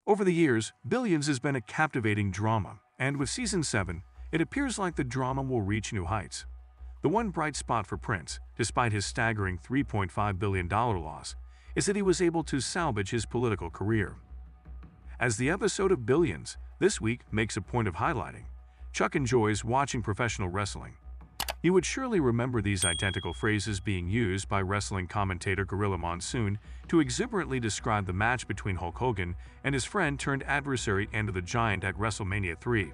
Over the years, Billions has been a captivating drama, and with Season 7, it appears like the drama will reach new heights. The one bright spot for Prince, despite his staggering $3.5 billion loss, is that he was able to salvage his political career. As the episode of Billions this week makes a point of highlighting, Chuck enjoys watching professional wrestling. You would surely remember these identical phrases being used by wrestling commentator Gorilla Monsoon to exuberantly describe the match between Hulk Hogan and his friend-turned-adversary Andre the Giant at WrestleMania 3.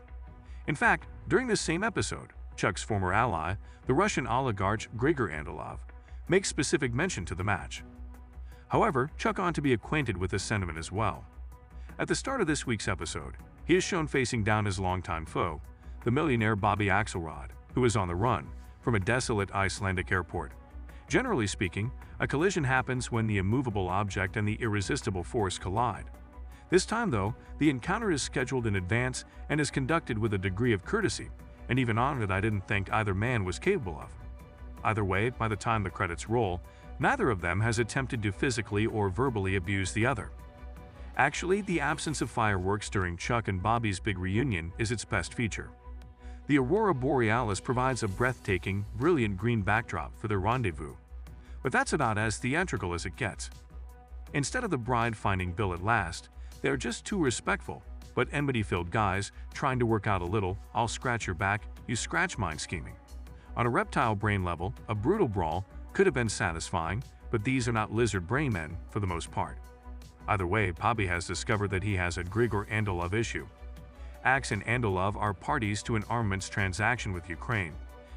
In fact, during this same episode, Chuck's former ally, the Russian oligarch Grigor Andalov, makes specific mention to the match. However, Chuck ought to be acquainted with this sentiment as well. At the start of this week's episode, he is shown facing down his longtime foe, the millionaire Bobby Axelrod, who is on the run from a desolate Icelandic airport. Generally speaking, a collision happens when the immovable object and the irresistible force collide. This time, though, the encounter is scheduled in advance and is conducted with a degree of courtesy, and even honor that I didn't think either man was capable of. Either way, by the time the credits roll, neither of them has attempted to physically or verbally abuse the other. Actually, the absence of fireworks during Chuck and Bobby's big reunion is its best feature. The Aurora Borealis provides a breathtaking, brilliant green backdrop for their rendezvous, but that's about as theatrical as it gets. Instead of the bride finding Bill at last, they are just two respectful but enmity-filled guys trying to work out a little "I'll scratch your back, you scratch mine" scheming. On a reptile brain level, a brutal brawl could have been satisfying, but these are not lizard brain men for the most part. Either way, Bobby has discovered that he has a Grigor Andalov issue. Axe and Andalov are parties to an armaments transaction with Ukraine.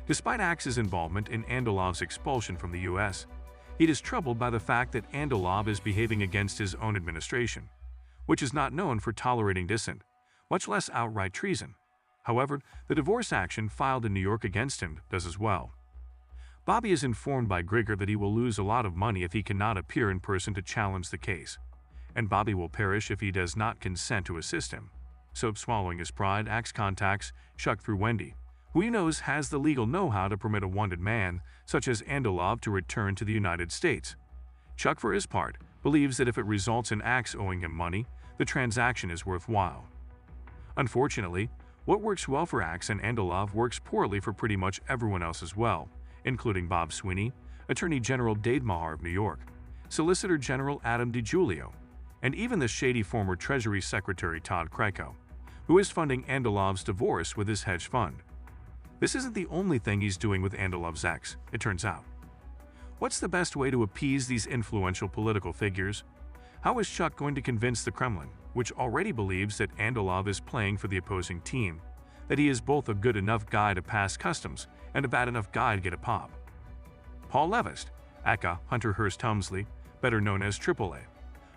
Despite Axe's involvement in Andalov's expulsion from the US, he is troubled by the fact that Andalov is behaving against his own administration, which is not known for tolerating dissent, much less outright treason. However, the divorce action filed in New York against him does as well. Bobby is informed by Grigor that he will lose a lot of money if he cannot appear in person to challenge the case, and Bobby will perish if he does not consent to assist him. So, swallowing his pride, Axe contacts Chuck through Wendy, who he knows has the legal know-how to permit a wanted man, such as Andalov, to return to the United States. Chuck, for his part, believes that if it results in Axe owing him money, the transaction is worthwhile. Unfortunately, what works well for Axe and Andalov works poorly for pretty much everyone else as well, including Bob Sweeney, Attorney General Dade Maher of New York, Solicitor General Adam DiGiulio, and even the shady former Treasury Secretary Todd Kreko, who is funding Andalov's divorce with his hedge fund. This isn't the only thing he's doing with Andalov's ex, it turns out. What's the best way to appease these influential political figures? How is Chuck going to convince the Kremlin, which already believes that Andalov is playing for the opposing team, that he is both a good enough guy to pass customs and a bad enough guy to get a pop? Paul Levist, aka Hunter Hearst Helmsley, better known as Triple A,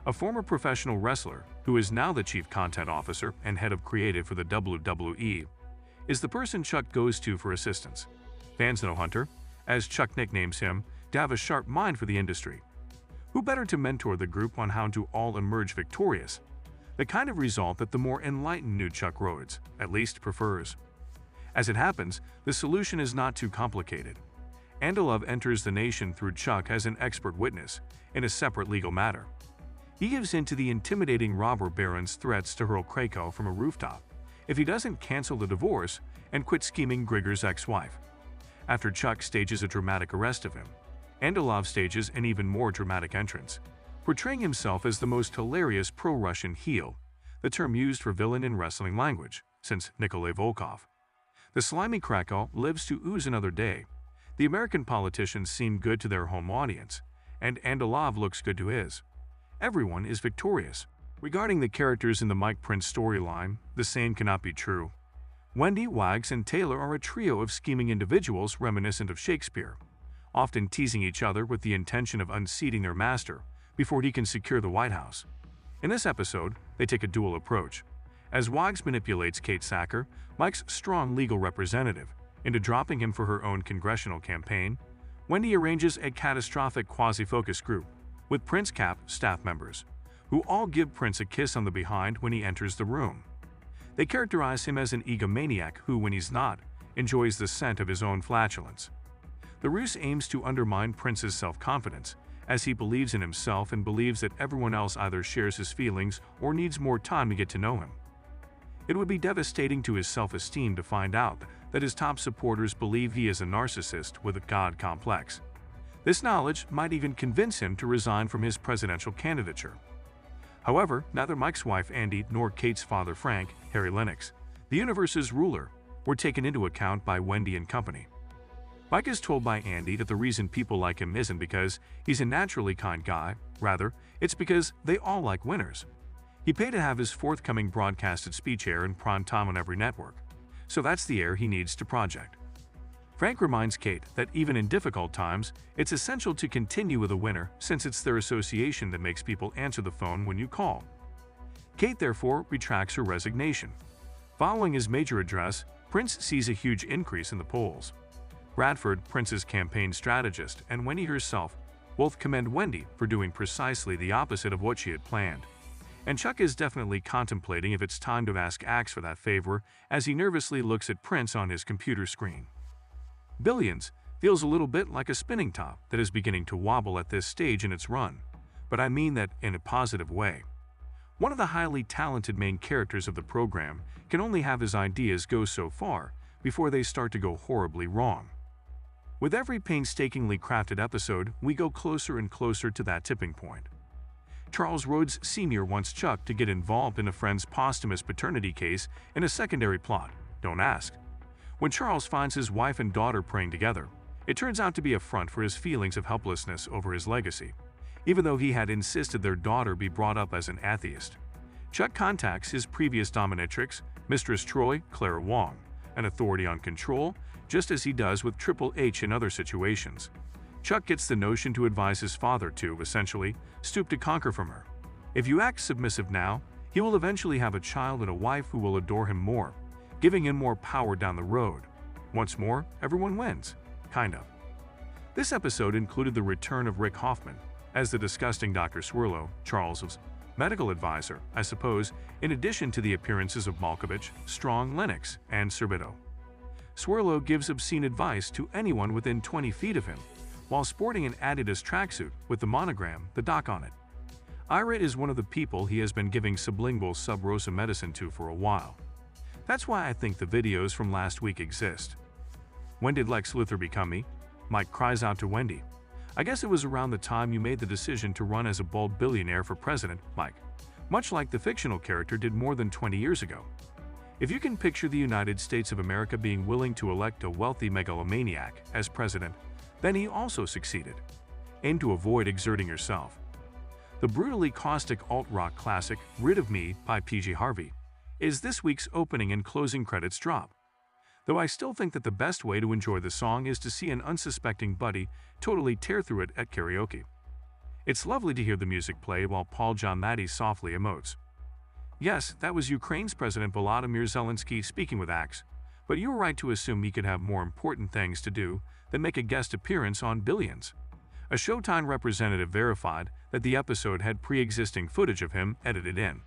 a former professional wrestler who is now the chief content officer and head of creative for the WWE, is the person Chuck goes to for assistance. Fans know Hunter, as Chuck nicknames him, to have a sharp mind for the industry. Who better to mentor the group on how to all emerge victorious? The kind of result that the more enlightened new Chuck Rhodes, at least, prefers. As it happens, the solution is not too complicated. Andalov enters the nation through Chuck as an expert witness in a separate legal matter. He gives in to the intimidating robber baron's threats to hurl Kreko from a rooftop if he doesn't cancel the divorce and quit scheming Grigor's ex-wife. After Chuck stages a dramatic arrest of him, Andalov stages an even more dramatic entrance, portraying himself as the most hilarious pro-Russian heel, the term used for villain in wrestling language, since Nikolai Volkov. The slimy Kreko lives to ooze another day. The American politicians seem good to their home audience, and Andalov looks good to his. Everyone is victorious. Regarding the characters in the Mike Prince storyline, the same cannot be true. Wendy, Wags, and Taylor are a trio of scheming individuals reminiscent of Shakespeare, often teasing each other with the intention of unseating their master before he can secure the White House. In this episode, they take a dual approach. As Wags manipulates Kate Sacker, Mike's strong legal representative, into dropping him for her own congressional campaign, Wendy arranges a catastrophic quasi-focus group with Prince Cap staff members, who all give Prince a kiss on the behind when he enters the room. They characterize him as an egomaniac who, when he's not, enjoys the scent of his own flatulence. The ruse aims to undermine Prince's self-confidence, as he believes in himself and believes that everyone else either shares his feelings or needs more time to get to know him. It would be devastating to his self-esteem to find out that his top supporters believe he is a narcissist with a God complex. This knowledge might even convince him to resign from his presidential candidature. However, neither Mike's wife Andy nor Kate's father Frank, Harry Lennox, the universe's ruler, were taken into account by Wendy and company. Mike is told by Andy that the reason people like him isn't because he's a naturally kind guy, rather, it's because they all like winners. He paid to have his forthcoming broadcasted speech air in prime time on every network, so that's the air he needs to project. Frank reminds Kate that even in difficult times, it's essential to continue with a winner since it's their association that makes people answer the phone when you call. Kate therefore retracts her resignation. Following his major address, Prince sees a huge increase in the polls. Bradford, Prince's campaign strategist, and Wendy herself both commend Wendy for doing precisely the opposite of what she had planned. And Chuck is definitely contemplating if it's time to ask Axe for that favor as he nervously looks at Prince on his computer screen. Billions feels a little bit like a spinning top that is beginning to wobble at this stage in its run, but I mean that in a positive way. One of the highly talented main characters of the program can only have his ideas go so far before they start to go horribly wrong. With every painstakingly crafted episode, we go closer and closer to that tipping point. Charles Rhodes Sr. wants Chuck to get involved in a friend's posthumous paternity case in a secondary plot, don't ask. When Charles finds his wife and daughter praying together, it turns out to be a front for his feelings of helplessness over his legacy, even though he had insisted their daughter be brought up as an atheist. Chuck contacts his previous dominatrix, Mistress Troy, Clara Wong, an authority on control, just as he does with Triple H in other situations. Chuck gets the notion to advise his father to, essentially, stoop to conquer from her. If you act submissive now, he will eventually have a child and a wife who will adore him more, giving him more power down the road. Once more, everyone wins. Kind of. This episode included the return of Rick Hoffman as the disgusting Dr. Swirlo, Charles's medical advisor, I suppose, in addition to the appearances of Malkovich, Strong, Lennox, and Serbido. Swirlo gives obscene advice to anyone within 20 feet of him, while sporting an Adidas tracksuit with the monogram, the Doc, on it. Ira is one of the people he has been giving sublingual sub-rosa medicine to for a while. That's why I think the videos from last week exist. When did Lex Luthor become me? Mike cries out to Wendy. I guess it was around the time you made the decision to run as a bald billionaire for president, Mike, much like the fictional character did more than 20 years ago. If you can picture the United States of America being willing to elect a wealthy megalomaniac as president, then he also succeeded. Aim to avoid exerting yourself. The brutally caustic alt-rock classic Rid of Me by PJ Harvey is this week's opening and closing credits drop. Though I still think that the best way to enjoy the song is to see an unsuspecting buddy totally tear through it at karaoke. It's lovely to hear the music play while Paul Giamatti softly emotes. Yes, that was Ukraine's President Volodymyr Zelensky speaking with Axe, but you were right to assume he could have more important things to do than make a guest appearance on Billions. A Showtime representative verified that the episode had pre-existing footage of him edited in.